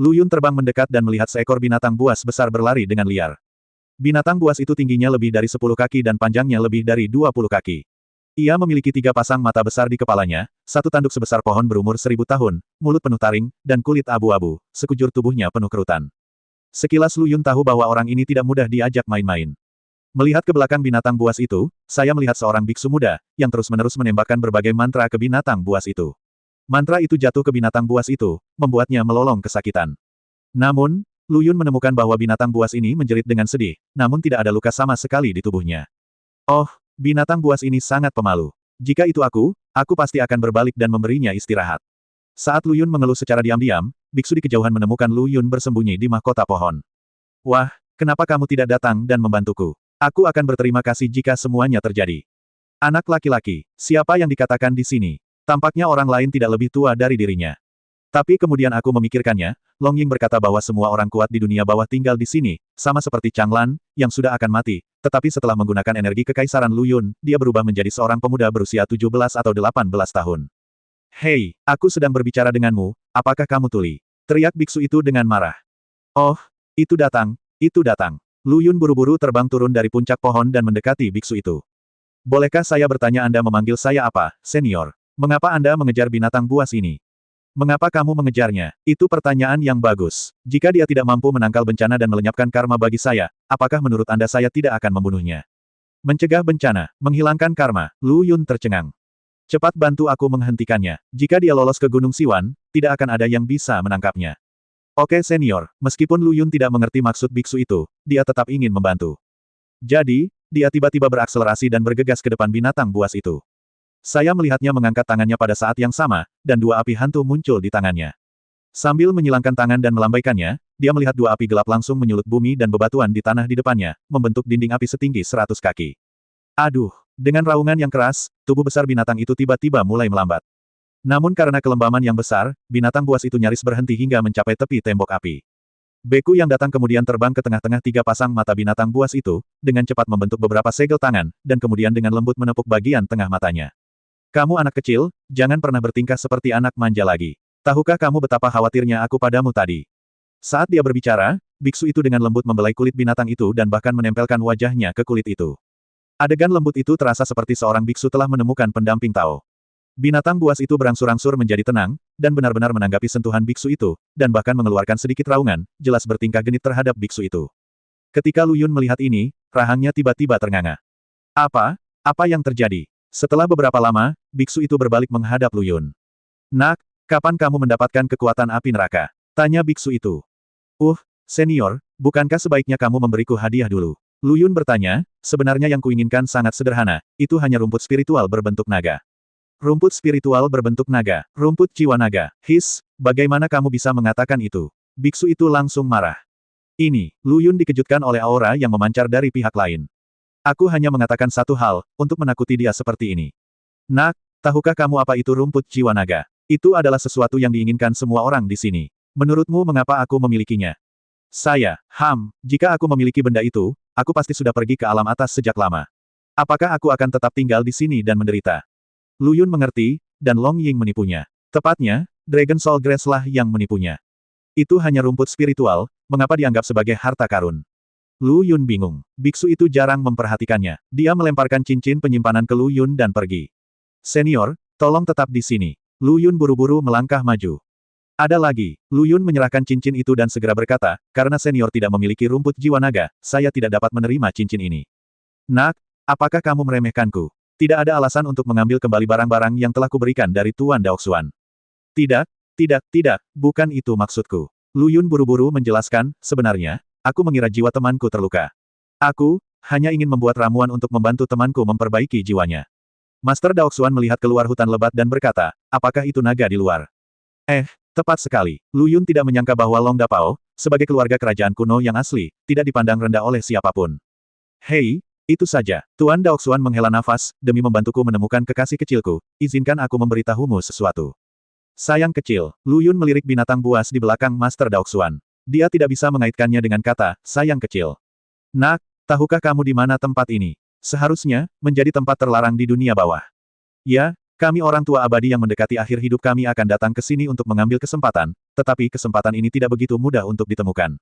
Lu Yun terbang mendekat dan melihat seekor binatang buas besar berlari dengan liar. Binatang buas itu tingginya lebih dari 10 kaki dan panjangnya lebih dari 20 kaki. Ia memiliki 3 pasang mata besar di kepalanya, satu tanduk sebesar pohon berumur 1000 tahun, mulut penuh taring, dan kulit abu-abu, sekujur tubuhnya penuh kerutan. Sekilas Lu Yun tahu bahwa orang ini tidak mudah diajak main-main. Melihat ke belakang binatang buas itu, saya melihat seorang biksu muda, yang terus-menerus menembakkan berbagai mantra ke binatang buas itu. Mantra itu jatuh ke binatang buas itu, membuatnya melolong kesakitan. Namun, Lu Yun menemukan bahwa binatang buas ini menjerit dengan sedih, namun tidak ada luka sama sekali di tubuhnya. Oh, binatang buas ini sangat pemalu. Jika itu aku pasti akan berbalik dan memberinya istirahat. Saat Lu Yun mengeluh secara diam-diam, biksu di kejauhan menemukan Lu Yun bersembunyi di mahkota pohon. Wah, kenapa kamu tidak datang dan membantuku? Aku akan berterima kasih jika semuanya terjadi. Anak laki-laki, siapa yang dikatakan di sini? Tampaknya orang lain tidak lebih tua dari dirinya. Tapi kemudian aku memikirkannya, Long Ying berkata bahwa semua orang kuat di dunia bawah tinggal di sini, sama seperti Chang Lan, yang sudah akan mati, tetapi setelah menggunakan energi kekaisaran Lu Yun, dia berubah menjadi seorang pemuda berusia 17 atau 18 tahun. Hei, aku sedang berbicara denganmu, apakah kamu tuli? Teriak biksu itu dengan marah. Oh, itu datang, itu datang. Lu Yun buru-buru terbang turun dari puncak pohon dan mendekati biksu itu. Bolehkah saya bertanya Anda memanggil saya apa, senior? Mengapa Anda mengejar binatang buas ini? Mengapa kamu mengejarnya? Itu pertanyaan yang bagus. Jika dia tidak mampu menangkal bencana dan melenyapkan karma bagi saya, apakah menurut Anda saya tidak akan membunuhnya? Mencegah bencana, menghilangkan karma, Lu Yun tercengang. Cepat bantu aku menghentikannya. Jika dia lolos ke Gunung Siwan, tidak akan ada yang bisa menangkapnya. Oke senior, meskipun Lu Yun tidak mengerti maksud biksu itu, dia tetap ingin membantu. Jadi, dia tiba-tiba berakselerasi dan bergegas ke depan binatang buas itu. Saya melihatnya mengangkat tangannya pada saat yang sama, dan dua api hantu muncul di tangannya. Sambil menyilangkan tangan dan melambaikannya, dia melihat dua api gelap langsung menyulut bumi dan bebatuan di tanah di depannya, membentuk dinding api setinggi 100 kaki. Aduh, dengan raungan yang keras, tubuh besar binatang itu tiba-tiba mulai melambat. Namun karena kelembaman yang besar, binatang buas itu nyaris berhenti hingga mencapai tepi tembok api. Beku yang datang kemudian terbang ke tengah-tengah 3 pasang mata binatang buas itu, dengan cepat membentuk beberapa segel tangan, dan kemudian dengan lembut menepuk bagian tengah matanya. Kamu anak kecil, jangan pernah bertingkah seperti anak manja lagi. Tahukah kamu betapa khawatirnya aku padamu tadi? Saat dia berbicara, biksu itu dengan lembut membelai kulit binatang itu dan bahkan menempelkan wajahnya ke kulit itu. Adegan lembut itu terasa seperti seorang biksu telah menemukan pendamping Tao. Binatang buas itu berangsur-angsur menjadi tenang, dan benar-benar menanggapi sentuhan biksu itu, dan bahkan mengeluarkan sedikit raungan, jelas bertingkah genit terhadap biksu itu. Ketika Lu Yun melihat ini, rahangnya tiba-tiba ternganga. Apa yang terjadi? Setelah beberapa lama, biksu itu berbalik menghadap Lu Yun. Nak, kapan kamu mendapatkan kekuatan api neraka? Tanya biksu itu. Senior, bukankah sebaiknya kamu memberiku hadiah dulu? Lu Yun bertanya, sebenarnya yang kuinginkan sangat sederhana, itu hanya rumput spiritual berbentuk naga. Rumput spiritual berbentuk naga, rumput jiwa naga. Bagaimana kamu bisa mengatakan itu? Biksu itu langsung marah. Ini, Lu Yun dikejutkan oleh aura yang memancar dari pihak lain. Aku hanya mengatakan satu hal, untuk menakuti dia seperti ini. Nak, tahukah kamu apa itu rumput jiwa naga? Itu adalah sesuatu yang diinginkan semua orang di sini. Menurutmu mengapa aku memilikinya? Jika aku memiliki benda itu, aku pasti sudah pergi ke alam atas sejak lama. Apakah aku akan tetap tinggal di sini dan menderita? Lu Yun mengerti, dan Long Ying menipunya. Tepatnya, Dragon Soul Grass lah yang menipunya. Itu hanya rumput spiritual, mengapa dianggap sebagai harta karun? Lu Yun bingung. Biksu itu jarang memperhatikannya. Dia melemparkan cincin penyimpanan ke Lu Yun dan pergi. Senior, tolong tetap di sini. Lu Yun buru-buru melangkah maju. Ada lagi. Lu Yun menyerahkan cincin itu dan segera berkata, karena senior tidak memiliki rumput jiwa naga, saya tidak dapat menerima cincin ini. Nak, apakah kamu meremehkanku? Tidak ada alasan untuk mengambil kembali barang-barang yang telah kuberikan dari Tuan Daoxuan. Tidak, bukan itu maksudku. Lu Yun buru-buru menjelaskan, sebenarnya, aku mengira jiwa temanku terluka. Aku hanya ingin membuat ramuan untuk membantu temanku memperbaiki jiwanya. Master Daoxuan melihat keluar hutan lebat dan berkata, apakah itu naga di luar? Tepat sekali. Lu Yun tidak menyangka bahwa Long Dapao, sebagai keluarga kerajaan kuno yang asli, tidak dipandang rendah oleh siapapun. Hei, itu saja. Tuan Daoxuan menghela nafas, demi membantuku menemukan kekasih kecilku, izinkan aku memberitahumu sesuatu. Sayang kecil, Lu Yun melirik binatang buas di belakang Master Daoxuan. Dia tidak bisa mengaitkannya dengan kata, sayang kecil. Nak, tahukah kamu di mana tempat ini? Seharusnya, menjadi tempat terlarang di dunia bawah. Ya, Kami orang tua abadi yang mendekati akhir hidup kami akan datang ke sini untuk mengambil kesempatan, tetapi kesempatan ini tidak begitu mudah untuk ditemukan.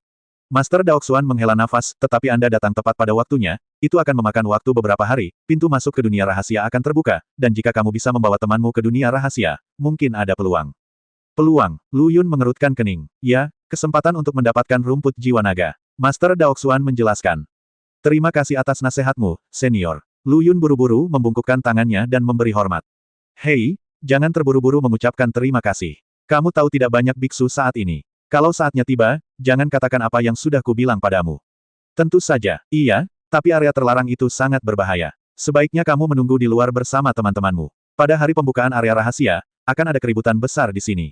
Master Daoxuan menghela nafas, tetapi Anda datang tepat pada waktunya, itu akan memakan waktu beberapa hari, pintu masuk ke dunia rahasia akan terbuka, dan jika kamu bisa membawa temanmu ke dunia rahasia, mungkin ada peluang. Peluang, Lu Yun mengerutkan kening. Ya, kesempatan untuk mendapatkan rumput jiwa naga. Master Daoxuan menjelaskan. Terima kasih atas nasihatmu, senior. Lu Yun buru-buru membungkukkan tangannya dan memberi hormat. Hei, jangan terburu-buru mengucapkan terima kasih. Kamu tahu tidak banyak biksu saat ini. Kalau saatnya tiba, jangan katakan apa yang sudah kubilang padamu. Tentu saja, iya, tapi area terlarang itu sangat berbahaya. Sebaiknya kamu menunggu di luar bersama teman-temanmu. Pada hari pembukaan area rahasia, akan ada keributan besar di sini.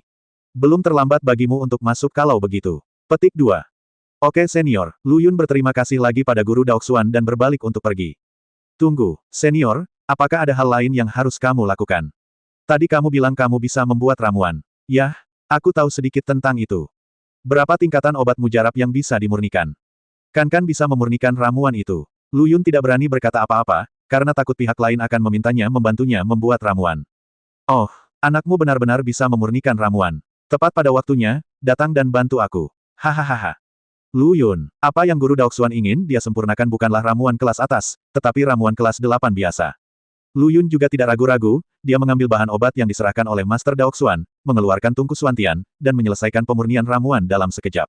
Belum terlambat bagimu untuk masuk kalau begitu. Petik 2. Oke senior, Lu Yun berterima kasih lagi pada guru Daoxuan dan berbalik untuk pergi. Tunggu, senior, apakah ada hal lain yang harus kamu lakukan? Tadi kamu bilang kamu bisa membuat ramuan. Yah, aku tahu sedikit tentang itu. Berapa tingkatan obat mujarab yang bisa dimurnikan? Kan bisa memurnikan ramuan itu. Lu Yun tidak berani berkata apa-apa, karena takut pihak lain akan memintanya membantunya membuat ramuan. Oh, anakmu benar-benar bisa memurnikan ramuan. Tepat pada waktunya, datang dan bantu aku. Hahaha. Lu Yun, apa yang guru Daoxuan ingin dia sempurnakan bukanlah ramuan kelas atas, tetapi ramuan kelas 8 biasa. Lu Yun juga tidak ragu-ragu, dia mengambil bahan obat yang diserahkan oleh Master Daoxuan, mengeluarkan tungku Suantian, dan menyelesaikan pemurnian ramuan dalam sekejap.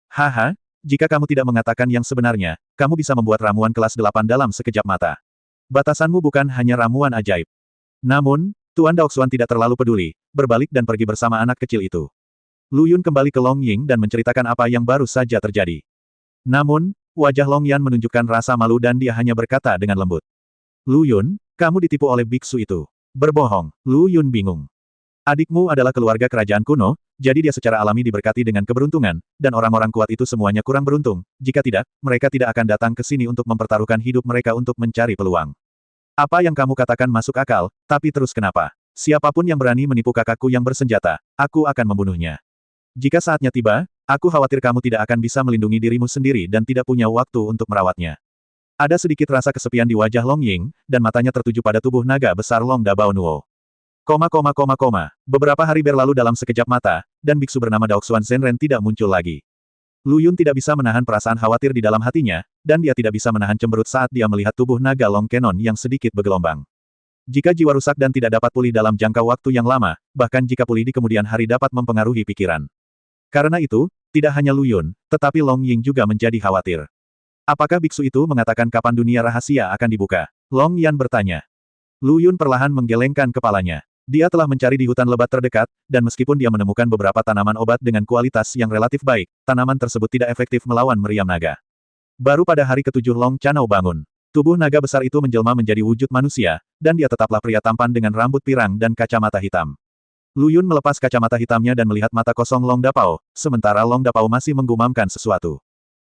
Haha, jika kamu tidak mengatakan yang sebenarnya, kamu bisa membuat ramuan kelas 8 dalam sekejap mata. Batasanmu bukan hanya ramuan ajaib. Namun, Tuan Daoxuan tidak terlalu peduli, berbalik dan pergi bersama anak kecil itu. Lu Yun kembali ke Long Ying dan menceritakan apa yang baru saja terjadi. Namun, wajah Long Yan menunjukkan rasa malu dan dia hanya berkata dengan lembut. Lu Yun, kamu ditipu oleh biksu itu. Berbohong, Lu Yun bingung. Adikmu adalah keluarga kerajaan kuno, jadi dia secara alami diberkati dengan keberuntungan, dan orang-orang kuat itu semuanya kurang beruntung, jika tidak, mereka tidak akan datang ke sini untuk mempertaruhkan hidup mereka untuk mencari peluang. Apa yang kamu katakan masuk akal, tapi terus kenapa? Siapapun yang berani menipu kakakku yang bersenjata, aku akan membunuhnya. Jika saatnya tiba, aku khawatir kamu tidak akan bisa melindungi dirimu sendiri dan tidak punya waktu untuk merawatnya. Ada sedikit rasa kesepian di wajah Long Ying, dan matanya tertuju pada tubuh naga besar Long Dabao Nuo. Beberapa hari berlalu dalam sekejap mata, dan biksu bernama Daoxuan Zenren tidak muncul lagi. Lu Yun tidak bisa menahan perasaan khawatir di dalam hatinya, dan dia tidak bisa menahan cemberut saat dia melihat tubuh naga Long Kenon yang sedikit bergelombang. Jika jiwa rusak dan tidak dapat pulih dalam jangka waktu yang lama, bahkan jika pulih di kemudian hari dapat mempengaruhi pikiran. Karena itu, tidak hanya Lu Yun, tetapi Long Ying juga menjadi khawatir. Apakah biksu itu mengatakan kapan dunia rahasia akan dibuka? Long Yan bertanya. Lu Yun perlahan menggelengkan kepalanya. Dia telah mencari di hutan lebat terdekat, dan meskipun dia menemukan beberapa tanaman obat dengan kualitas yang relatif baik, tanaman tersebut tidak efektif melawan meriam naga. Baru pada hari ketujuh Long Chanao bangun. Tubuh naga besar itu menjelma menjadi wujud manusia, dan dia tetaplah pria tampan dengan rambut pirang dan kacamata hitam. Lu Yun melepas kacamata hitamnya dan melihat mata kosong Long Dapao, sementara Long Dapao masih menggumamkan sesuatu.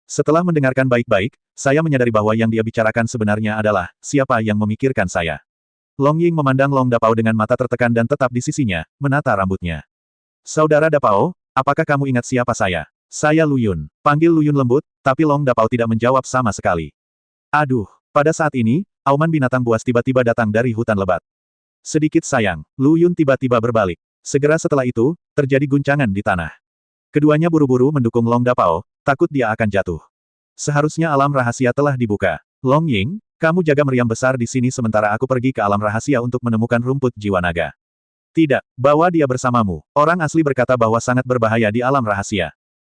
Setelah mendengarkan baik-baik, saya menyadari bahwa yang dia bicarakan sebenarnya adalah, siapa yang memikirkan saya. Long Ying memandang Long Dapao dengan mata tertekan dan tetap di sisinya, menata rambutnya. Saudara Dapao, apakah kamu ingat siapa saya? Saya Lu Yun. Panggil Lu Yun lembut, tapi Long Dapao tidak menjawab sama sekali. Aduh, pada saat ini, auman binatang buas tiba-tiba datang dari hutan lebat. Sedikit sayang, Lu Yun tiba-tiba berbalik. Segera setelah itu, terjadi guncangan di tanah. Keduanya buru-buru mendukung Long Dapao, takut dia akan jatuh. Seharusnya alam rahasia telah dibuka. Long Ying, kamu jaga meriam besar di sini sementara aku pergi ke alam rahasia untuk menemukan rumput jiwa naga. Tidak, bawa dia bersamamu. Orang asli berkata bahwa sangat berbahaya di alam rahasia.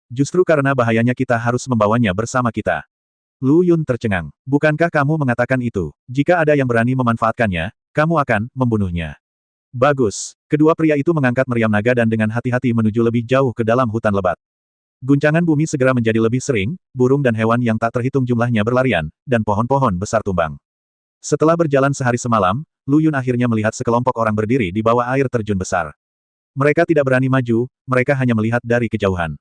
Justru karena bahayanya kita harus membawanya bersama kita. Lu Yun tercengang. Bukankah kamu mengatakan itu? Jika ada yang berani memanfaatkannya, kamu akan membunuhnya. Bagus. Kedua pria itu mengangkat meriam naga dan dengan hati-hati menuju lebih jauh ke dalam hutan lebat. Guncangan bumi segera menjadi lebih sering, burung dan hewan yang tak terhitung jumlahnya berlarian, dan pohon-pohon besar tumbang. Setelah berjalan sehari semalam, Lu Yun akhirnya melihat sekelompok orang berdiri di bawah air terjun besar. Mereka tidak berani maju, mereka hanya melihat dari kejauhan.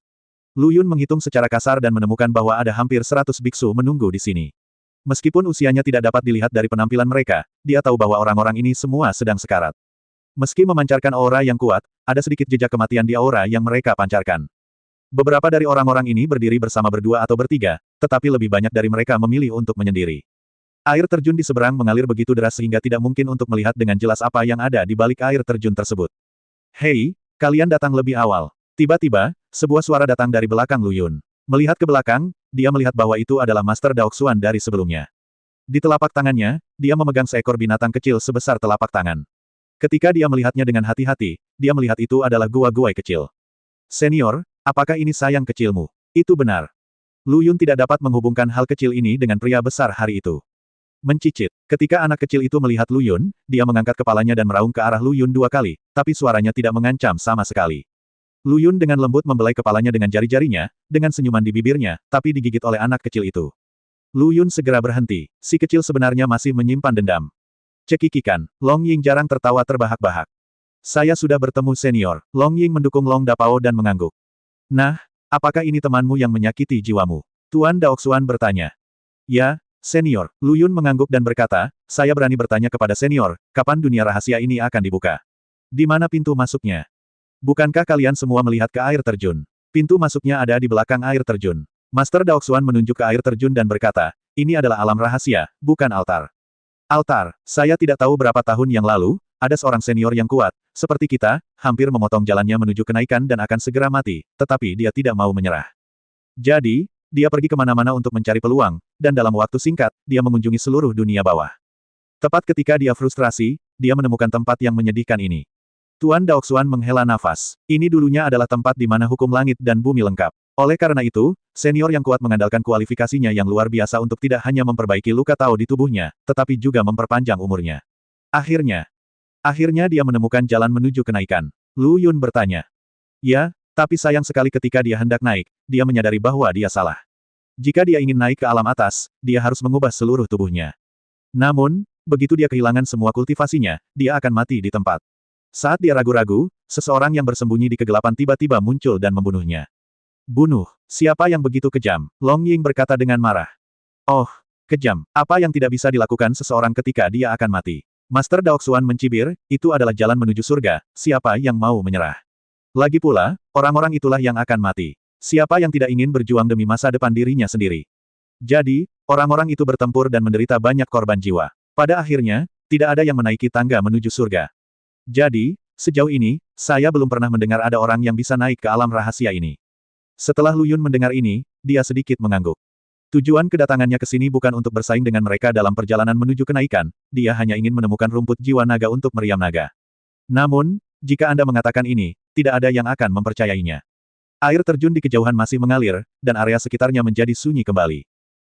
Lu Yun menghitung secara kasar dan menemukan bahwa ada hampir 100 biksu menunggu di sini. Meskipun usianya tidak dapat dilihat dari penampilan mereka, dia tahu bahwa orang-orang ini semua sedang sekarat. Meski memancarkan aura yang kuat, ada sedikit jejak kematian di aura yang mereka pancarkan. Beberapa dari orang-orang ini berdiri bersama berdua atau bertiga, tetapi lebih banyak dari mereka memilih untuk menyendiri. Air terjun di seberang mengalir begitu deras sehingga tidak mungkin untuk melihat dengan jelas apa yang ada di balik air terjun tersebut. Hei, kalian datang lebih awal. Tiba-tiba, sebuah suara datang dari belakang Lu Yun. Melihat ke belakang, dia melihat bahwa itu adalah Master Daoxuan dari sebelumnya. Di telapak tangannya, dia memegang seekor binatang kecil sebesar telapak tangan. Ketika dia melihatnya dengan hati-hati, dia melihat itu adalah gua-guai kecil. Senior, apakah ini sayang kecilmu? Itu benar. Lu Yun tidak dapat menghubungkan hal kecil ini dengan pria besar hari itu. Mencicit. Ketika anak kecil itu melihat Lu Yun, dia mengangkat kepalanya dan meraung ke arah Lu Yun 2 kali, tapi suaranya tidak mengancam sama sekali. Lu Yun dengan lembut membelai kepalanya dengan jari-jarinya, dengan senyuman di bibirnya, tapi digigit oleh anak kecil itu. Lu Yun segera berhenti. Si kecil sebenarnya masih menyimpan dendam. Cekikikan. Long Ying jarang tertawa terbahak-bahak. Saya sudah bertemu senior. Long Ying mendukung Long Dapao dan mengangguk. Nah, apakah ini temanmu yang menyakiti jiwamu? Tuan Daoxuan bertanya. Ya, senior. Lu Yun mengangguk dan berkata, saya berani bertanya kepada senior, kapan dunia rahasia ini akan dibuka? Di mana pintu masuknya? Bukankah kalian semua melihat ke air terjun? Pintu masuknya ada di belakang air terjun. Master Daoxuan menunjuk ke air terjun dan berkata, ini adalah alam rahasia, bukan altar. Altar, saya tidak tahu berapa tahun yang lalu, ada seorang senior yang kuat, seperti kita, hampir memotong jalannya menuju kenaikan dan akan segera mati, tetapi dia tidak mau menyerah. Jadi, dia pergi kemana-mana untuk mencari peluang, dan dalam waktu singkat, dia mengunjungi seluruh dunia bawah. Tepat ketika dia frustrasi, dia menemukan tempat yang menyedihkan ini. Tuan Daoxuan menghela nafas. Ini dulunya adalah tempat di mana hukum langit dan bumi lengkap. Oleh karena itu, senior yang kuat mengandalkan kualifikasinya yang luar biasa untuk tidak hanya memperbaiki luka Tao di tubuhnya, tetapi juga memperpanjang umurnya. Akhirnya dia menemukan jalan menuju kenaikan. Lu Yun bertanya. Ya, tapi sayang sekali ketika dia hendak naik, dia menyadari bahwa dia salah. Jika dia ingin naik ke alam atas, dia harus mengubah seluruh tubuhnya. Namun, begitu dia kehilangan semua kultivasinya, dia akan mati di tempat. Saat dia ragu-ragu, seseorang yang bersembunyi di kegelapan tiba-tiba muncul dan membunuhnya. Bunuh. Siapa yang begitu kejam? Long Ying berkata dengan marah. Oh, kejam. Apa yang tidak bisa dilakukan seseorang ketika dia akan mati? Master Daoxuan mencibir, itu adalah jalan menuju surga, siapa yang mau menyerah? Lagi pula, orang-orang itulah yang akan mati. Siapa yang tidak ingin berjuang demi masa depan dirinya sendiri? Jadi, orang-orang itu bertempur dan menderita banyak korban jiwa. Pada akhirnya, tidak ada yang menaiki tangga menuju surga. Jadi, sejauh ini, saya belum pernah mendengar ada orang yang bisa naik ke alam rahasia ini. Setelah Lu Yun mendengar ini, dia sedikit mengangguk. Tujuan kedatangannya ke sini bukan untuk bersaing dengan mereka dalam perjalanan menuju kenaikan, dia hanya ingin menemukan rumput jiwa naga untuk meriam naga. Namun, jika Anda mengatakan ini, tidak ada yang akan mempercayainya. Air terjun di kejauhan masih mengalir, dan area sekitarnya menjadi sunyi kembali.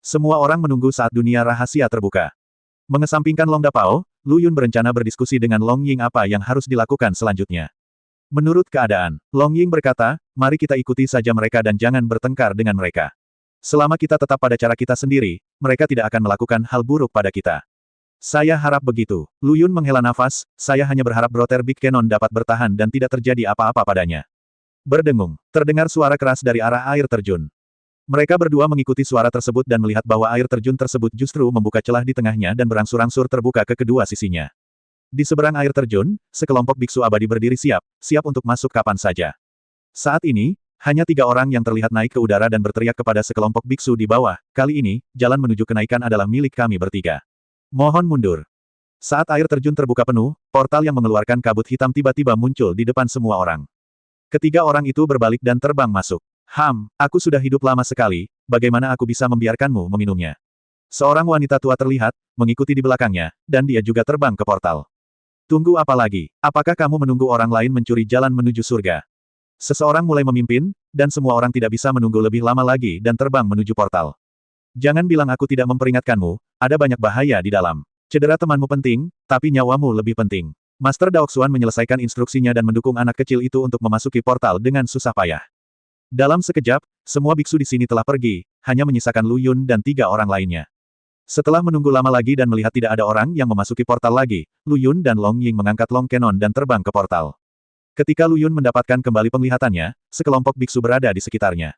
Semua orang menunggu saat dunia rahasia terbuka. Mengesampingkan Long Dapao, Lu Yun berencana berdiskusi dengan Long Ying apa yang harus dilakukan selanjutnya. Menurut keadaan, Long Ying berkata, mari kita ikuti saja mereka dan jangan bertengkar dengan mereka. Selama kita tetap pada cara kita sendiri, mereka tidak akan melakukan hal buruk pada kita. Saya harap begitu. Lu Yun menghela nafas, saya hanya berharap Brother Big Cannon dapat bertahan dan tidak terjadi apa-apa padanya. Berdengung, terdengar suara keras dari arah air terjun. Mereka berdua mengikuti suara tersebut dan melihat bahwa air terjun tersebut justru membuka celah di tengahnya dan berangsur-angsur terbuka ke kedua sisinya. Di seberang air terjun, sekelompok biksu abadi berdiri siap untuk masuk kapan saja. Saat ini, hanya 3 orang yang terlihat naik ke udara dan berteriak kepada sekelompok biksu di bawah, kali ini, jalan menuju kenaikan adalah milik kami bertiga. Mohon mundur. Saat air terjun terbuka penuh, portal yang mengeluarkan kabut hitam tiba-tiba muncul di depan semua orang. Ketiga orang itu berbalik dan terbang masuk. Aku sudah hidup lama sekali, bagaimana aku bisa membiarkanmu meminumnya? Seorang wanita tua terlihat, mengikuti di belakangnya, dan dia juga terbang ke portal. Tunggu apa lagi? Apakah kamu menunggu orang lain mencuri jalan menuju surga? Seseorang mulai memimpin, dan semua orang tidak bisa menunggu lebih lama lagi dan terbang menuju portal. Jangan bilang aku tidak memperingatkanmu, ada banyak bahaya di dalam. Cedera temanmu penting, tapi nyawamu lebih penting. Master Daoxuan menyelesaikan instruksinya dan mendukung anak kecil itu untuk memasuki portal dengan susah payah. Dalam sekejap, semua biksu di sini telah pergi, hanya menyisakan Lu Yun dan 3 orang lainnya. Setelah menunggu lama lagi dan melihat tidak ada orang yang memasuki portal lagi, Lu Yun dan Long Ying mengangkat Long Cannon dan terbang ke portal. Ketika Lu Yun mendapatkan kembali penglihatannya, sekelompok biksu berada di sekitarnya.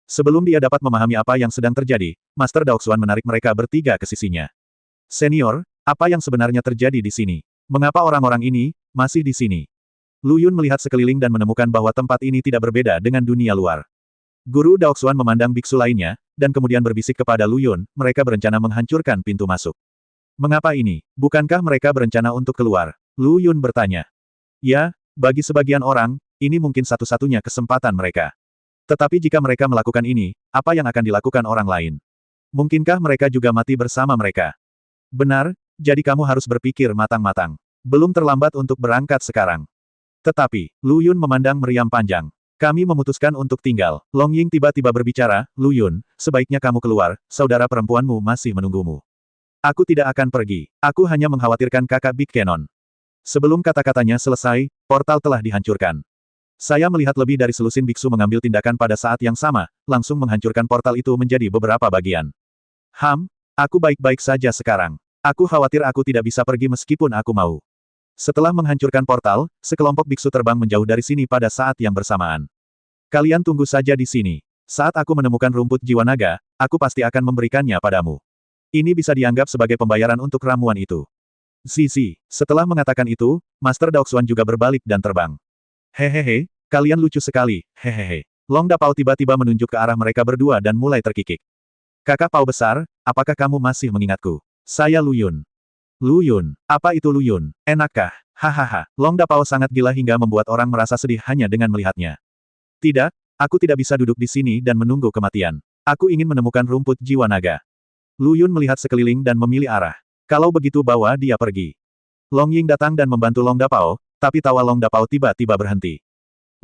Sebelum dia dapat memahami apa yang sedang terjadi, Master Daoxuan menarik mereka bertiga ke sisinya. Senior, apa yang sebenarnya terjadi di sini? Mengapa orang-orang ini masih di sini? Lu Yun melihat sekeliling dan menemukan bahwa tempat ini tidak berbeda dengan dunia luar. Guru Daoxuan memandang biksu lainnya, dan kemudian berbisik kepada Lu Yun, mereka berencana menghancurkan pintu masuk. Mengapa ini? Bukankah mereka berencana untuk keluar? Lu Yun bertanya. Ya, bagi sebagian orang, ini mungkin satu-satunya kesempatan mereka. Tetapi jika mereka melakukan ini, apa yang akan dilakukan orang lain? Mungkinkah mereka juga mati bersama mereka? Benar, jadi kamu harus berpikir matang-matang. Belum terlambat untuk berangkat sekarang. Tetapi, Lu Yun memandang meriam panjang. Kami memutuskan untuk tinggal. Long Ying tiba-tiba berbicara, Lu Yun, sebaiknya kamu keluar, saudara perempuanmu masih menunggumu. Aku tidak akan pergi. Aku hanya mengkhawatirkan kakak Big Cannon. Sebelum kata-katanya selesai, portal telah dihancurkan. Saya melihat lebih dari selusin biksu mengambil tindakan pada saat yang sama, langsung menghancurkan portal itu menjadi beberapa bagian. Aku baik-baik saja sekarang. Aku khawatir aku tidak bisa pergi meskipun aku mau. Setelah menghancurkan portal, sekelompok biksu terbang menjauh dari sini pada saat yang bersamaan. Kalian tunggu saja di sini. Saat aku menemukan rumput jiwa naga, aku pasti akan memberikannya padamu. Ini bisa dianggap sebagai pembayaran untuk ramuan itu. Zizi, setelah mengatakan itu, Master Daoxuan juga berbalik dan terbang. Hehehe, kalian lucu sekali, hehehe. Long Dapao tiba-tiba menunjuk ke arah mereka berdua dan mulai terkikik. Kakak Pao besar, apakah kamu masih mengingatku? Saya Lu Yun. Lu Yun, apa itu Lu Yun? Enakkah? Hahaha, Long Dapao sangat gila hingga membuat orang merasa sedih hanya dengan melihatnya. Tidak, aku tidak bisa duduk di sini dan menunggu kematian. Aku ingin menemukan rumput jiwa naga. Lu Yun melihat sekeliling dan memilih arah. Kalau begitu bawa dia pergi. Long Ying datang dan membantu Long Dapao, tapi tawa Long Dapao tiba-tiba berhenti.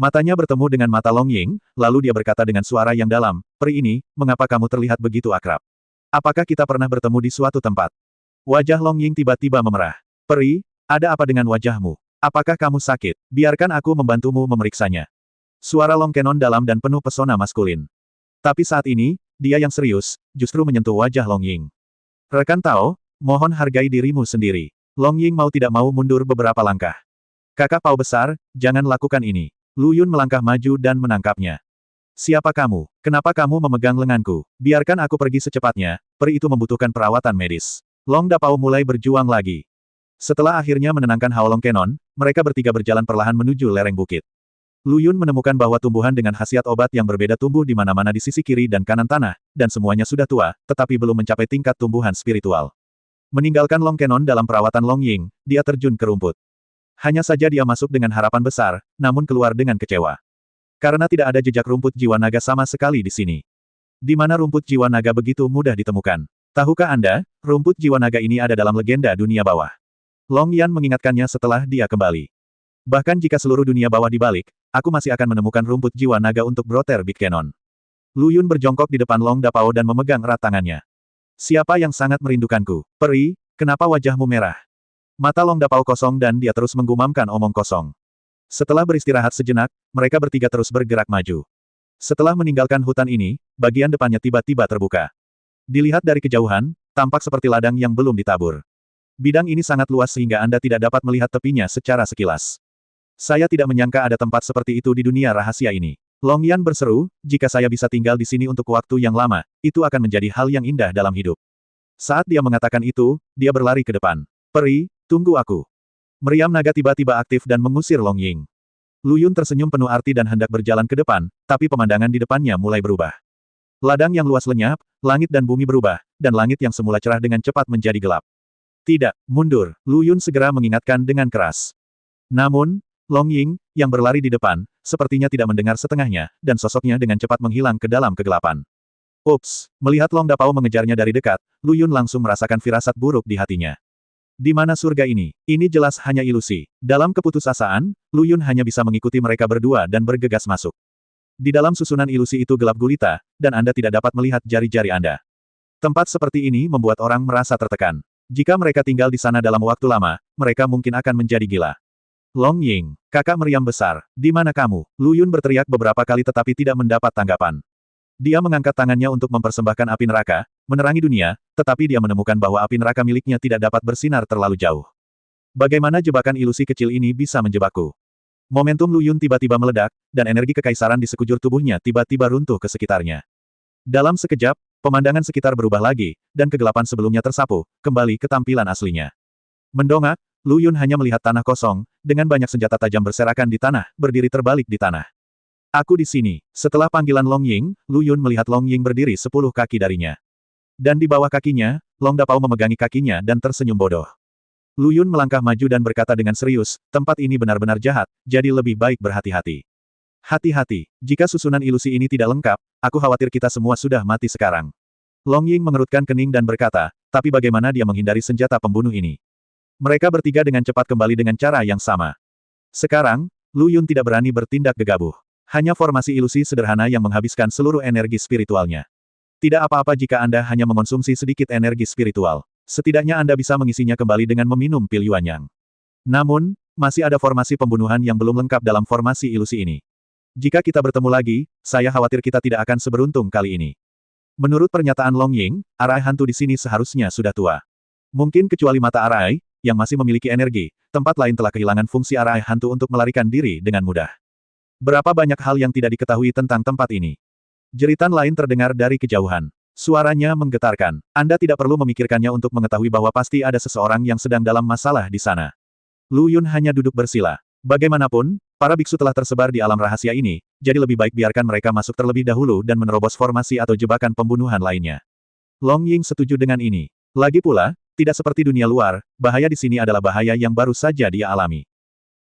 Matanya bertemu dengan mata Long Ying, lalu dia berkata dengan suara yang dalam, "Peri ini, mengapa kamu terlihat begitu akrab? Apakah kita pernah bertemu di suatu tempat?" Wajah Long Ying tiba-tiba memerah. "Peri, ada apa dengan wajahmu? Apakah kamu sakit? Biarkan aku membantumu memeriksanya." Suara Long Cannon dalam dan penuh pesona maskulin. Tapi saat ini, dia yang serius, justru menyentuh wajah Long Ying. "Rekan Tao, mohon hargai dirimu sendiri." Long Ying mau tidak mau mundur beberapa langkah. "Kakak Pao besar, jangan lakukan ini." Lu Yun melangkah maju dan menangkapnya. "Siapa kamu? Kenapa kamu memegang lenganku? Biarkan aku pergi secepatnya, peri itu membutuhkan perawatan medis." Long Dapao mulai berjuang lagi. Setelah akhirnya menenangkan Hao Long Cannon, mereka bertiga berjalan perlahan menuju lereng bukit. Lu Yun menemukan bahwa tumbuhan dengan khasiat obat yang berbeda tumbuh di mana-mana di sisi kiri dan kanan tanah, dan semuanya sudah tua, tetapi belum mencapai tingkat tumbuhan spiritual. Meninggalkan Long Cannon dalam perawatan Long Ying, dia terjun ke rumput. Hanya saja dia masuk dengan harapan besar, namun keluar dengan kecewa. Karena tidak ada jejak rumput jiwa naga sama sekali di sini. Di mana rumput jiwa naga begitu mudah ditemukan? Tahukah Anda, rumput jiwa naga ini ada dalam legenda dunia bawah. Long Yan mengingatkannya setelah dia kembali. Bahkan jika seluruh dunia bawah dibalik, aku masih akan menemukan rumput jiwa naga untuk Brother Big Cannon. Lu Yun berjongkok di depan Long Dapao dan memegang erat tangannya. "Siapa yang sangat merindukanku? Peri, kenapa wajahmu merah?" Mata Long Dapao kosong dan dia terus menggumamkan omong kosong. Setelah beristirahat sejenak, mereka bertiga terus bergerak maju. Setelah meninggalkan hutan ini, bagian depannya tiba-tiba terbuka. Dilihat dari kejauhan, tampak seperti ladang yang belum ditabur. Bidang ini sangat luas sehingga Anda tidak dapat melihat tepinya secara sekilas. Saya tidak menyangka ada tempat seperti itu di dunia rahasia ini. Long Yan berseru, jika saya bisa tinggal di sini untuk waktu yang lama, itu akan menjadi hal yang indah dalam hidup. Saat dia mengatakan itu, dia berlari ke depan. "Peri, tunggu aku." Meriam naga tiba-tiba aktif dan mengusir Long Ying. Lu Yun tersenyum penuh arti dan hendak berjalan ke depan, tapi pemandangan di depannya mulai berubah. Ladang yang luas lenyap, langit dan bumi berubah, dan langit yang semula cerah dengan cepat menjadi gelap. "Tidak, mundur," Lu Yun segera mengingatkan dengan keras. Namun, Long Ying, yang berlari di depan, sepertinya tidak mendengar setengahnya, dan sosoknya dengan cepat menghilang ke dalam kegelapan. Ups, melihat Long Dapao mengejarnya dari dekat, Lu Yun langsung merasakan firasat buruk di hatinya. Di mana surga ini? Ini jelas hanya ilusi. Dalam keputusasaan, Lu Yun hanya bisa mengikuti mereka berdua dan bergegas masuk. Di dalam susunan ilusi itu gelap gulita, dan Anda tidak dapat melihat jari-jari Anda. Tempat seperti ini membuat orang merasa tertekan. Jika mereka tinggal di sana dalam waktu lama, mereka mungkin akan menjadi gila. "Long Ying, kakak meriam besar, di mana kamu?" Lu Yun berteriak beberapa kali tetapi tidak mendapat tanggapan. Dia mengangkat tangannya untuk mempersembahkan api neraka, menerangi dunia, tetapi dia menemukan bahwa api neraka miliknya tidak dapat bersinar terlalu jauh. Bagaimana jebakan ilusi kecil ini bisa menjebakku? Momentum Lu Yun tiba-tiba meledak, dan energi kekaisaran di sekujur tubuhnya tiba-tiba runtuh ke sekitarnya. Dalam sekejap, pemandangan sekitar berubah lagi, dan kegelapan sebelumnya tersapu, kembali ke tampilan aslinya. Mendongak, Lu Yun hanya melihat tanah kosong, dengan banyak senjata tajam berserakan di tanah, berdiri terbalik di tanah. "Aku di sini." Setelah panggilan Long Ying, Lu Yun melihat Long Ying berdiri 10 kaki darinya. Dan di bawah kakinya, Long Dapao memegangi kakinya dan tersenyum bodoh. Lu Yun melangkah maju dan berkata dengan serius, tempat ini benar-benar jahat, jadi lebih baik berhati-hati. Hati-hati, jika susunan ilusi ini tidak lengkap, aku khawatir kita semua sudah mati sekarang. Long Ying mengerutkan kening dan berkata, tapi bagaimana dia menghindari senjata pembunuh ini? Mereka bertiga dengan cepat kembali dengan cara yang sama. Sekarang, Lu Yun tidak berani bertindak gegabah. Hanya formasi ilusi sederhana yang menghabiskan seluruh energi spiritualnya. Tidak apa-apa jika Anda hanya mengonsumsi sedikit energi spiritual. Setidaknya Anda bisa mengisinya kembali dengan meminum pil Yuanyang. Namun, masih ada formasi pembunuhan yang belum lengkap dalam formasi ilusi ini. Jika kita bertemu lagi, saya khawatir kita tidak akan seberuntung kali ini. Menurut pernyataan Long Ying, arai hantu di sini seharusnya sudah tua. Mungkin kecuali mata arai, yang masih memiliki energi, tempat lain telah kehilangan fungsi arai hantu untuk melarikan diri dengan mudah. Berapa banyak hal yang tidak diketahui tentang tempat ini. Jeritan lain terdengar dari kejauhan. Suaranya menggetarkan. Anda tidak perlu memikirkannya untuk mengetahui bahwa pasti ada seseorang yang sedang dalam masalah di sana. Lu Yun hanya duduk bersila. Bagaimanapun, para biksu telah tersebar di alam rahasia ini, jadi lebih baik biarkan mereka masuk terlebih dahulu dan menerobos formasi atau jebakan pembunuhan lainnya. Long Ying setuju dengan ini. Lagi pula, tidak seperti dunia luar, bahaya di sini adalah bahaya yang baru saja dia alami.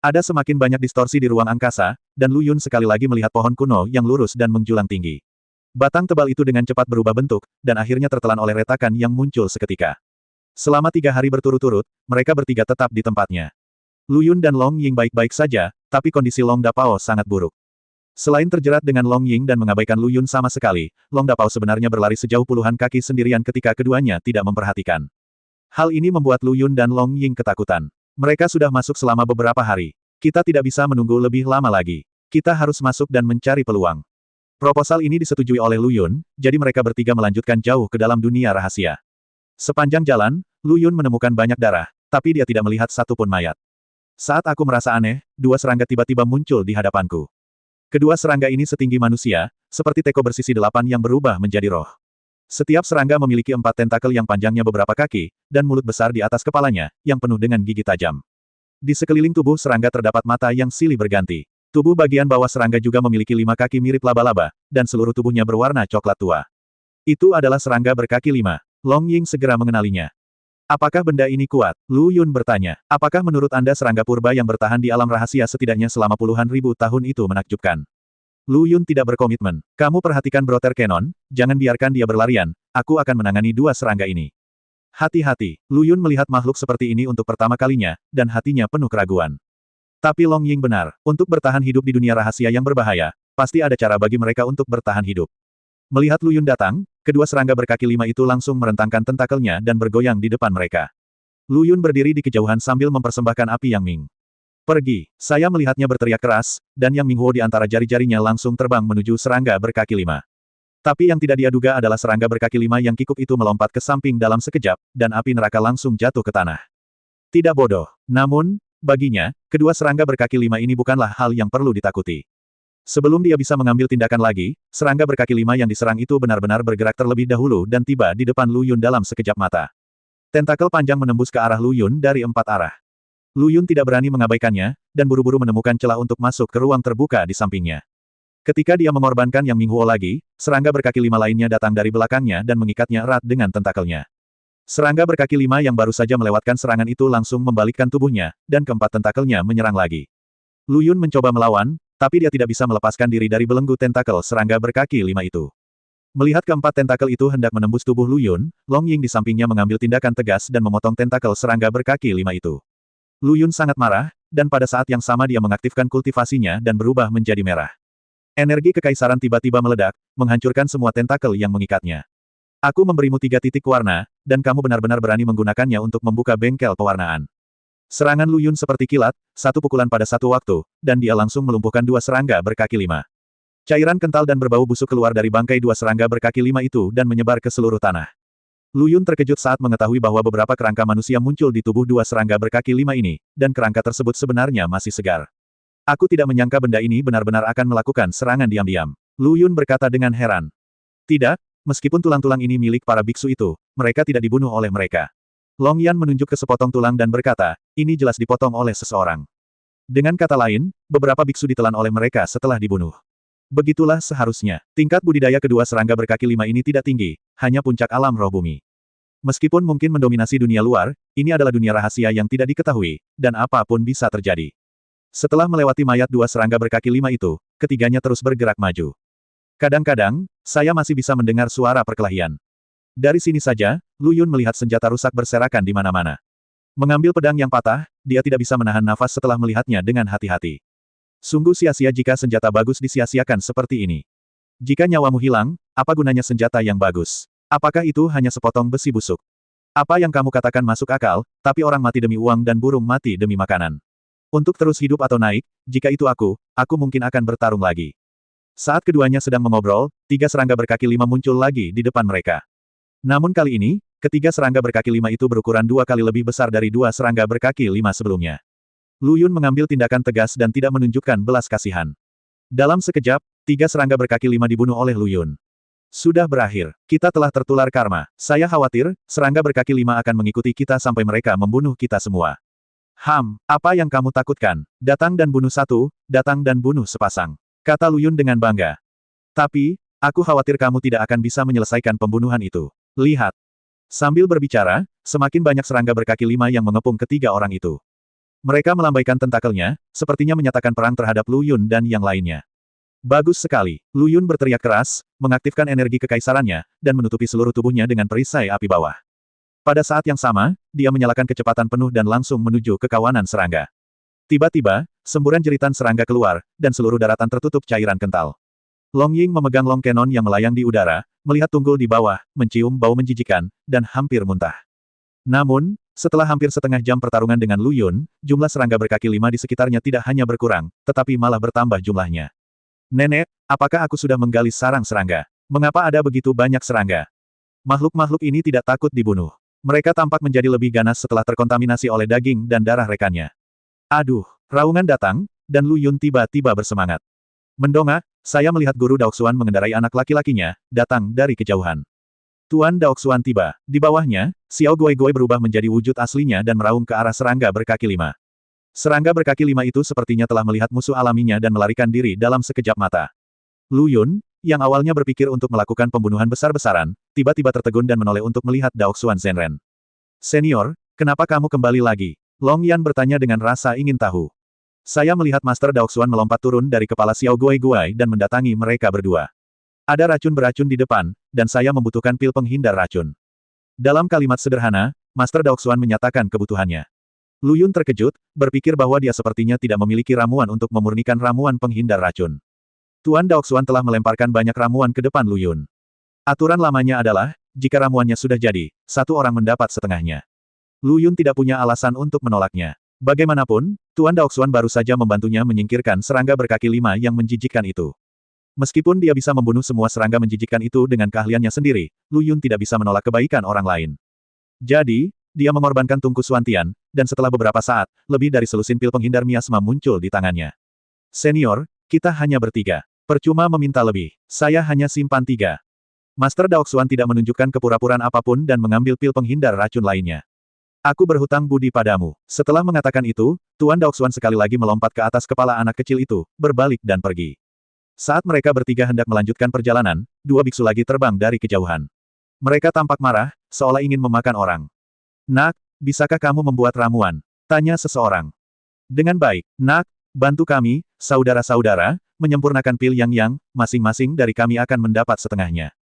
Ada semakin banyak distorsi di ruang angkasa, dan Lu Yun sekali lagi melihat pohon kuno yang lurus dan menjulang tinggi. Batang tebal itu dengan cepat berubah bentuk, dan akhirnya tertelan oleh retakan yang muncul seketika. Selama 3 hari berturut-turut, mereka bertiga tetap di tempatnya. Lu Yun dan Long Ying baik-baik saja, tapi kondisi Long Dapao sangat buruk. Selain terjerat dengan Long Ying dan mengabaikan Lu Yun sama sekali, Long Dapao sebenarnya berlari sejauh puluhan kaki sendirian ketika keduanya tidak memperhatikan. Hal ini membuat Lu Yun dan Long Ying ketakutan. Mereka sudah masuk selama beberapa hari. Kita tidak bisa menunggu lebih lama lagi. Kita harus masuk dan mencari peluang. Proposal ini disetujui oleh Lu Yun, jadi mereka bertiga melanjutkan jauh ke dalam dunia rahasia. Sepanjang jalan, Lu Yun menemukan banyak darah, tapi dia tidak melihat satupun mayat. Saat aku merasa aneh, 2 serangga tiba-tiba muncul di hadapanku. Kedua serangga ini setinggi manusia, seperti teko bersisi 8 yang berubah menjadi roh. Setiap serangga memiliki 4 tentakel yang panjangnya beberapa kaki, dan mulut besar di atas kepalanya, yang penuh dengan gigi tajam. Di sekeliling tubuh serangga terdapat mata yang silih berganti. Tubuh bagian bawah serangga juga memiliki 5 kaki mirip laba-laba, dan seluruh tubuhnya berwarna coklat tua. Itu adalah serangga berkaki 5. Long Ying segera mengenalinya. Apakah benda ini kuat? Lu Yun bertanya. Apakah menurut Anda serangga purba yang bertahan di alam rahasia setidaknya selama puluhan ribu tahun itu menakjubkan? Lu Yun tidak berkomitmen. Kamu perhatikan Brother Canon, jangan biarkan dia berlarian, aku akan menangani 2 serangga ini. Hati-hati, Lu Yun melihat makhluk seperti ini untuk pertama kalinya, dan hatinya penuh keraguan. Tapi Long Ying benar, untuk bertahan hidup di dunia rahasia yang berbahaya, pasti ada cara bagi mereka untuk bertahan hidup. Melihat Lu Yun datang, kedua serangga berkaki 5 itu langsung merentangkan tentakelnya dan bergoyang di depan mereka. Lu Yun berdiri di kejauhan sambil mempersembahkan api Yang Ming. Pergi, saya melihatnya berteriak keras, dan Yang Ming Huo di antara jari-jarinya langsung terbang menuju serangga berkaki 5. Tapi yang tidak dia duga adalah serangga berkaki 5 yang kikuk itu melompat ke samping dalam sekejap, dan api neraka langsung jatuh ke tanah. Tidak bodoh, namun, baginya, kedua serangga berkaki 5 ini bukanlah hal yang perlu ditakuti. Sebelum dia bisa mengambil tindakan lagi, serangga berkaki 5 yang diserang itu benar-benar bergerak terlebih dahulu dan tiba di depan Lu Yun dalam sekejap mata. Tentakel panjang menembus ke arah Lu Yun dari 4 arah. Lu Yun tidak berani mengabaikannya, dan buru-buru menemukan celah untuk masuk ke ruang terbuka di sampingnya. Ketika dia mengorbankan Yang Ming Huo lagi, serangga berkaki 5 lainnya datang dari belakangnya dan mengikatnya erat dengan tentakelnya. Serangga berkaki 5 yang baru saja melewatkan serangan itu langsung membalikkan tubuhnya, dan keempat tentakelnya menyerang lagi. Lu Yun mencoba melawan, tapi dia tidak bisa melepaskan diri dari belenggu tentakel serangga berkaki 5 itu. Melihat keempat tentakel itu hendak menembus tubuh Lu Yun, Long Ying di sampingnya mengambil tindakan tegas dan memotong tentakel serangga berkaki 5 itu. Lu Yun sangat marah, dan pada saat yang sama dia mengaktifkan kultivasinya dan berubah menjadi merah. Energi kekaisaran tiba-tiba meledak, menghancurkan semua tentakel yang mengikatnya. Aku memberimu 3 titik warna, dan kamu benar-benar berani menggunakannya untuk membuka bengkel pewarnaan. Serangan Lu Yun seperti kilat, 1 pukulan pada 1 waktu, dan dia langsung melumpuhkan 2 serangga berkaki 5. Cairan kental dan berbau busuk keluar dari bangkai 2 serangga berkaki 5 itu dan menyebar ke seluruh tanah. Lu Yun terkejut saat mengetahui bahwa beberapa kerangka manusia muncul di tubuh 2 serangga berkaki 5 ini, dan kerangka tersebut sebenarnya masih segar. Aku tidak menyangka benda ini benar-benar akan melakukan serangan diam-diam. Lu Yun berkata dengan heran. Tidak, meskipun tulang-tulang ini milik para biksu itu, mereka tidak dibunuh oleh mereka. Long Yan menunjuk ke sepotong tulang dan berkata, ini jelas dipotong oleh seseorang. Dengan kata lain, beberapa biksu ditelan oleh mereka setelah dibunuh. Begitulah seharusnya. Tingkat budidaya kedua serangga berkaki 5 ini tidak tinggi, hanya puncak alam roh bumi. Meskipun mungkin mendominasi dunia luar, ini adalah dunia rahasia yang tidak diketahui, dan apapun bisa terjadi. Setelah melewati mayat dua serangga berkaki 5 itu, ketiganya terus bergerak maju. Kadang-kadang, saya masih bisa mendengar suara perkelahian. Dari sini saja, Lu Yun melihat senjata rusak berserakan di mana-mana. Mengambil pedang yang patah, dia tidak bisa menahan nafas setelah melihatnya dengan hati-hati. Sungguh sia-sia jika senjata bagus disia-siakan seperti ini. Jika nyawamu hilang, apa gunanya senjata yang bagus? Apakah itu hanya sepotong besi busuk? Apa yang kamu katakan masuk akal, tapi orang mati demi uang dan burung mati demi makanan. Untuk terus hidup atau naik, jika itu aku mungkin akan bertarung lagi. Saat keduanya sedang mengobrol, 3 serangga berkaki 5 muncul lagi di depan mereka. Namun kali ini, ketiga serangga berkaki 5 itu berukuran 2 kali lebih besar dari 2 serangga berkaki 5 sebelumnya. Lu Yun mengambil tindakan tegas dan tidak menunjukkan belas kasihan. Dalam sekejap, 3 serangga berkaki 5 dibunuh oleh Lu Yun. Sudah berakhir. Kita telah tertular karma. Saya khawatir, serangga berkaki 5 akan mengikuti kita sampai mereka membunuh kita semua. Apa yang kamu takutkan? Datang dan bunuh satu, datang dan bunuh sepasang. Kata Lu Yun dengan bangga. Tapi, aku khawatir kamu tidak akan bisa menyelesaikan pembunuhan itu. Lihat. Sambil berbicara, semakin banyak serangga berkaki 5 yang mengepung ketiga orang itu. Mereka melambaikan tentakelnya, sepertinya menyatakan perang terhadap Lu Yun dan yang lainnya. Bagus sekali. Lu Yun berteriak keras, mengaktifkan energi kekaisarannya, dan menutupi seluruh tubuhnya dengan perisai api bawah. Pada saat yang sama, dia menyalakan kecepatan penuh dan langsung menuju ke kawanan serangga. Tiba-tiba, semburan jeritan serangga keluar, dan seluruh daratan tertutup cairan kental. Long Ying memegang long cannon yang melayang di udara, melihat Tunggul di bawah, mencium bau menjijikan, dan hampir muntah. Namun, setelah hampir setengah jam pertarungan dengan Lu Yun, jumlah serangga berkaki 5 di sekitarnya tidak hanya berkurang, tetapi malah bertambah jumlahnya. Nenek, apakah aku sudah menggali sarang serangga? Mengapa ada begitu banyak serangga? Makhluk-makhluk ini tidak takut dibunuh. Mereka tampak menjadi lebih ganas setelah terkontaminasi oleh daging dan darah rekannya. Aduh, raungan datang, dan Lu Yun tiba-tiba bersemangat. Mendongak, saya melihat guru Daoxuan mengendarai anak laki-lakinya, datang dari kejauhan. Tuan Daoxuan tiba. Di bawahnya, Xiao Guai-Guai berubah menjadi wujud aslinya dan meraung ke arah serangga berkaki 5. Serangga berkaki 5 itu sepertinya telah melihat musuh alaminya dan melarikan diri dalam sekejap mata. Lu Yun, yang awalnya berpikir untuk melakukan pembunuhan besar-besaran, tiba-tiba tertegun dan menoleh untuk melihat Daoxuan Zenren. Senior, kenapa kamu kembali lagi? Long Yan bertanya dengan rasa ingin tahu. Saya melihat Master Daoxuan melompat turun dari kepala Xiao Guai-Guai dan mendatangi mereka berdua. Ada racun beracun di depan, dan saya membutuhkan pil penghindar racun. Dalam kalimat sederhana, Master Daoxuan menyatakan kebutuhannya. Lu Yun terkejut, berpikir bahwa dia sepertinya tidak memiliki ramuan untuk memurnikan ramuan penghindar racun. Tuan Daoxuan telah melemparkan banyak ramuan ke depan Lu Yun. Aturan lamanya adalah, jika ramuannya sudah jadi, satu orang mendapat setengahnya. Lu Yun tidak punya alasan untuk menolaknya. Bagaimanapun, Tuan Daoxuan baru saja membantunya menyingkirkan serangga berkaki 5 yang menjijikkan itu. Meskipun dia bisa membunuh semua serangga menjijikkan itu dengan keahliannya sendiri, Lu Yun tidak bisa menolak kebaikan orang lain. Jadi, dia mengorbankan tungku Suantian, dan setelah beberapa saat, lebih dari selusin pil penghindar miasma muncul di tangannya. Senior, kita hanya bertiga. Percuma meminta lebih. Saya hanya simpan 3. Master Daoxuan tidak menunjukkan kepura-puraan apapun dan mengambil pil penghindar racun lainnya. Aku berhutang budi padamu. Setelah mengatakan itu, Tuan Daoxuan sekali lagi melompat ke atas kepala anak kecil itu, berbalik dan pergi. Saat mereka bertiga hendak melanjutkan perjalanan, 2 biksu lagi terbang dari kejauhan. Mereka tampak marah, seolah ingin memakan orang. Nak, bisakah kamu membuat ramuan? Tanya seseorang. Dengan baik, Nak, bantu kami, saudara-saudara, menyempurnakan pil yang masing-masing dari kami akan mendapat setengahnya.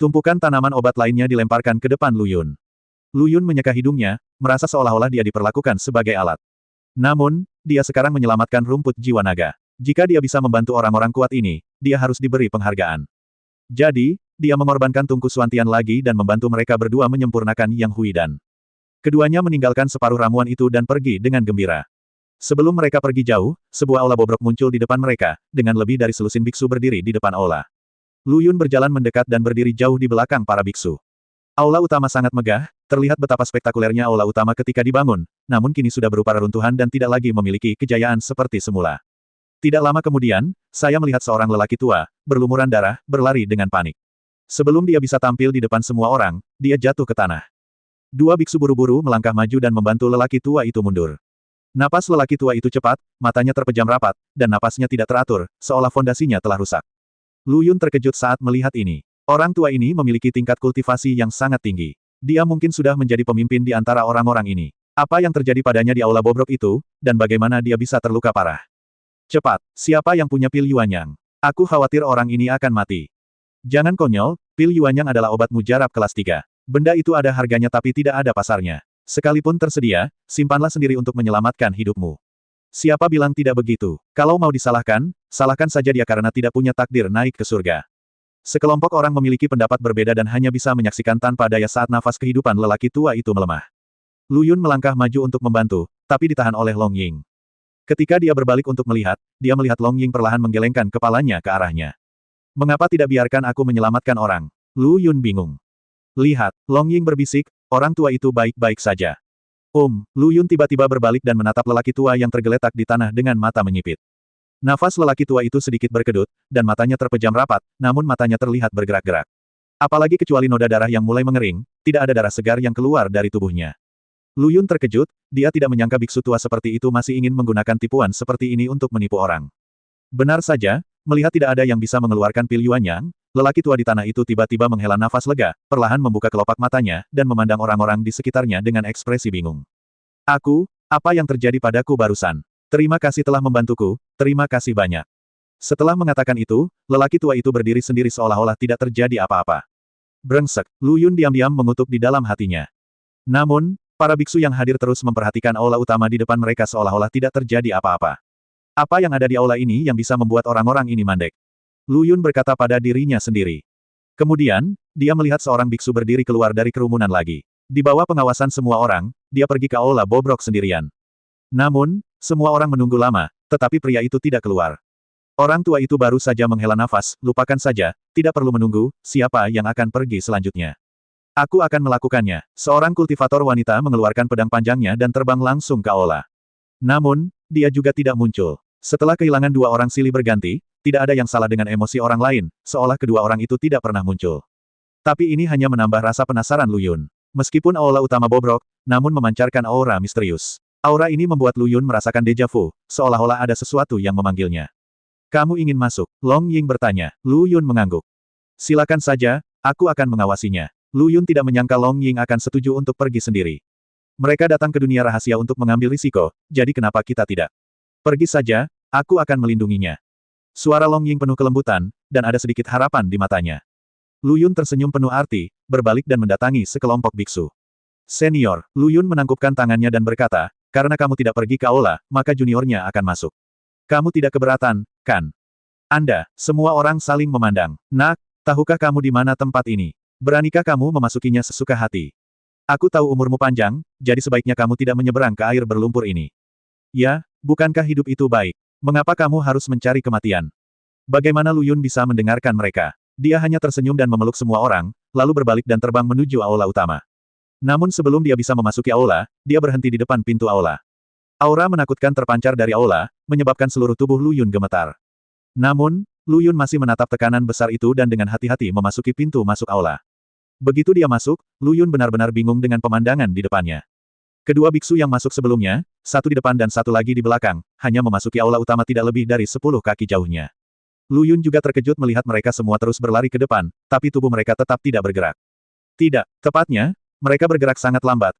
Tumpukan tanaman obat lainnya dilemparkan ke depan Lu Yun. Lu Yun menyeka hidungnya, merasa seolah-olah dia diperlakukan sebagai alat. Namun, dia sekarang menyelamatkan rumput jiwa naga. Jika dia bisa membantu orang-orang kuat ini, dia harus diberi penghargaan. Jadi, dia mengorbankan tungku Suantian lagi dan membantu mereka berdua menyempurnakan Yang Huidan. Keduanya meninggalkan separuh ramuan itu dan pergi dengan gembira. Sebelum mereka pergi jauh, sebuah aula bobrok muncul di depan mereka, dengan lebih dari selusin biksu berdiri di depan aula. Lu Yun berjalan mendekat dan berdiri jauh di belakang para biksu. Aula utama sangat megah, terlihat betapa spektakulernya aula utama ketika dibangun, namun kini sudah berupa reruntuhan dan tidak lagi memiliki kejayaan seperti semula. Tidak lama kemudian, saya melihat seorang lelaki tua, berlumuran darah, berlari dengan panik. Sebelum dia bisa tampil di depan semua orang, dia jatuh ke tanah. 2 biksu buru-buru melangkah maju dan membantu lelaki tua itu mundur. Napas lelaki tua itu cepat, matanya terpejam rapat, dan napasnya tidak teratur, seolah fondasinya telah rusak. Lu Yun terkejut saat melihat ini. Orang tua ini memiliki tingkat kultivasi yang sangat tinggi. Dia mungkin sudah menjadi pemimpin di antara orang-orang ini. Apa yang terjadi padanya di aula bobrok itu, dan bagaimana dia bisa terluka parah? Cepat, siapa yang punya pil Yuanyang? Aku khawatir orang ini akan mati. Jangan konyol, pil Yuanyang adalah obat mujarab kelas 3. Benda itu ada harganya tapi tidak ada pasarnya. Sekalipun tersedia, simpanlah sendiri untuk menyelamatkan hidupmu. Siapa bilang tidak begitu? Kalau mau disalahkan, salahkan saja dia karena tidak punya takdir naik ke surga. Sekelompok orang memiliki pendapat berbeda dan hanya bisa menyaksikan tanpa daya saat nafas kehidupan lelaki tua itu melemah. Lu Yun melangkah maju untuk membantu, tapi ditahan oleh Long Ying. Ketika dia berbalik untuk melihat, dia melihat Long Ying perlahan menggelengkan kepalanya ke arahnya. Mengapa tidak biarkan aku menyelamatkan orang? Lu Yun bingung. Lihat, Long Ying berbisik, orang tua itu baik-baik saja. Lu Yun tiba-tiba berbalik dan menatap lelaki tua yang tergeletak di tanah dengan mata menyipit. Nafas lelaki tua itu sedikit berkedut, dan matanya terpejam rapat, namun matanya terlihat bergerak-gerak. Apalagi kecuali noda darah yang mulai mengering, tidak ada darah segar yang keluar dari tubuhnya. Lu Yun terkejut, dia tidak menyangka biksu tua seperti itu masih ingin menggunakan tipuan seperti ini untuk menipu orang. Benar saja, melihat tidak ada yang bisa mengeluarkan pil Yuanyang, lelaki tua di tanah itu tiba-tiba menghela nafas lega, perlahan membuka kelopak matanya, dan memandang orang-orang di sekitarnya dengan ekspresi bingung. Apa yang terjadi padaku barusan? Terima kasih telah membantuku, terima kasih banyak. Setelah mengatakan itu, lelaki tua itu berdiri sendiri seolah-olah tidak terjadi apa-apa. Brengsek, Lu Yun diam-diam mengutuk di dalam hatinya. Namun, para biksu yang hadir terus memperhatikan aula utama di depan mereka seolah-olah tidak terjadi apa-apa. Apa yang ada di aula ini yang bisa membuat orang-orang ini mandek? Lu Yun berkata pada dirinya sendiri. Kemudian, dia melihat seorang biksu berdiri keluar dari kerumunan lagi. Di bawah pengawasan semua orang, dia pergi ke aula bobrok sendirian. Namun, semua orang menunggu lama, tetapi pria itu tidak keluar. Orang tua itu baru saja menghela nafas, lupakan saja, tidak perlu menunggu, siapa yang akan pergi selanjutnya. Aku akan melakukannya. Seorang kultivator wanita mengeluarkan pedang panjangnya dan terbang langsung ke aula. Namun, dia juga tidak muncul. Setelah kehilangan dua orang silih berganti, tidak ada yang salah dengan emosi orang lain, seolah kedua orang itu tidak pernah muncul. Tapi ini hanya menambah rasa penasaran Lu Yun. Meskipun aula utama bobrok, namun memancarkan aura misterius. Aura ini membuat Lu Yun merasakan deja vu, seolah-olah ada sesuatu yang memanggilnya. Kamu ingin masuk? Long Ying bertanya. Lu Yun mengangguk. Silakan saja, aku akan mengawasinya. Lu Yun tidak menyangka Long Ying akan setuju untuk pergi sendiri. Mereka datang ke dunia rahasia untuk mengambil risiko, jadi kenapa kita tidak? Pergi saja, aku akan melindunginya. Suara Long Ying penuh kelembutan, dan ada sedikit harapan di matanya. Lu Yun tersenyum penuh arti, berbalik dan mendatangi sekelompok biksu. Senior, Lu Yun menangkupkan tangannya dan berkata, karena kamu tidak pergi ke aula, maka juniornya akan masuk. Kamu tidak keberatan, kan? Anda, semua orang saling memandang. Nak, tahukah kamu di mana tempat ini? Beranikah kamu memasukinya sesuka hati? Aku tahu umurmu panjang, jadi sebaiknya kamu tidak menyeberang ke air berlumpur ini. Ya, bukankah hidup itu baik? Mengapa kamu harus mencari kematian? Bagaimana Lu Yun bisa mendengarkan mereka? Dia hanya tersenyum dan memeluk semua orang, lalu berbalik dan terbang menuju aula utama. Namun sebelum dia bisa memasuki aula, dia berhenti di depan pintu aula. Aura menakutkan terpancar dari aula, menyebabkan seluruh tubuh Lu Yun gemetar. Namun, Lu Yun masih menatap tekanan besar itu dan dengan hati-hati memasuki pintu masuk aula. Begitu dia masuk, Lu Yun benar-benar bingung dengan pemandangan di depannya. Kedua biksu yang masuk sebelumnya, satu di depan dan satu lagi di belakang, hanya memasuki aula utama tidak lebih dari 10 kaki jauhnya. Lu Yun juga terkejut melihat mereka semua terus berlari ke depan, tapi tubuh mereka tetap tidak bergerak. Tidak, tepatnya, mereka bergerak sangat lambat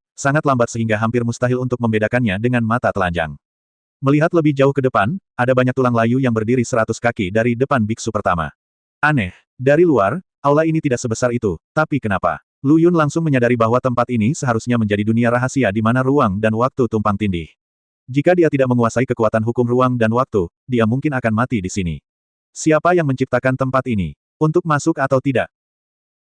sehingga hampir mustahil untuk membedakannya dengan mata telanjang. Melihat lebih jauh ke depan, ada banyak tulang layu yang berdiri 100 kaki dari depan biksu pertama. Aneh, dari luar, aula ini tidak sebesar itu, tapi kenapa? Lu Yun langsung menyadari bahwa tempat ini seharusnya menjadi dunia rahasia di mana ruang dan waktu tumpang tindih. Jika dia tidak menguasai kekuatan hukum ruang dan waktu, dia mungkin akan mati di sini. Siapa yang menciptakan tempat ini? Untuk masuk atau tidak?